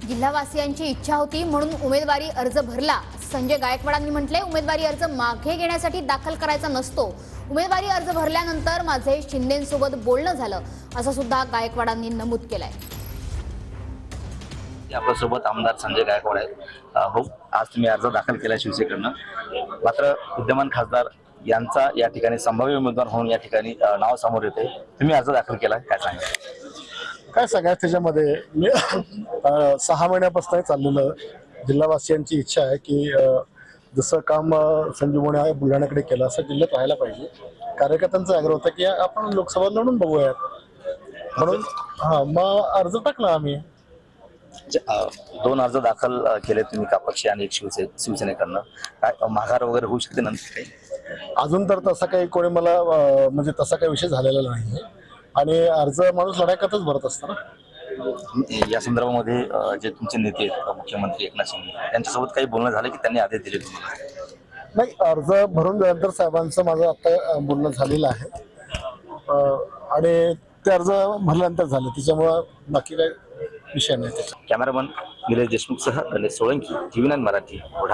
जिल्हावासियांची इच्छा होती म्हणून उमेदवारी अर्ज भरला। संजय गायकवाडांनी म्हटले, उमेदवारी अर्ज मागे घेण्यासाठी दाखल करायचा नसतो। उमेदवारी अर्ज भरल्यानंतर माझे शिंदेंसोबत बोलणं झालं, असं सुद्धा गायकवाडांनी नमूद केलंय। आपल्यासोबत आमदार संजय गायकवाड आहेत। हो, आज तुम्ही अर्ज दाखल केला शिवसेनेकडनं, मात्र विद्यमान खासदार यांचा या ठिकाणी संभाव्य उमेदवार म्हणून या ठिकाणी नाव समोर येते। तुम्ही अर्ज दाखल केला, काय सांगा? काय सगळ्यात त्याच्यामध्ये मी 6 महिन्यापासून चाललेलं जिल्हावासियांची इच्छा आहे की जसं काम संजीव मोने बुलढाण्याकडे केलं असं जिल्ह्यात व्हायला पाहिजे। कार्यकर्त्यांचा आग्रह होता की आपण लोकसभा लढून बघूयात, म्हणून मग अर्ज टाकला आम्ही। 2 अर्ज दाखल केले तुम्ही, का पक्ष आणि एक शिवसेनेकडनं, काय माघार वगैरे होऊ शकते नंतर? काही अजून तर तसा काही कोणी मला म्हणजे तसा काही विषय झालेला नाही आणि अर्ज माणूस लढाईकरताच भरत असतो ना। या संदर्भामध्ये जे तुमचे नेते आहेत मुख्यमंत्री एकनाथ शिंदे यांच्यासोबत काही बोलणं झालं की त्यांनी आदेश दिले तुम्हाला? नाही, अर्ज भरून दिल्यानंतर साहेबांचं माझं आता बोलणं झालेलं आहे आणि ते अर्ज भरल्यानंतर झाले, त्याच्यामुळं बाकी काही विषय नाही। कॅमेरामन निलेश देशमुख सह गणेश सोळंकी, TV9 मराठी, बुलढाणा।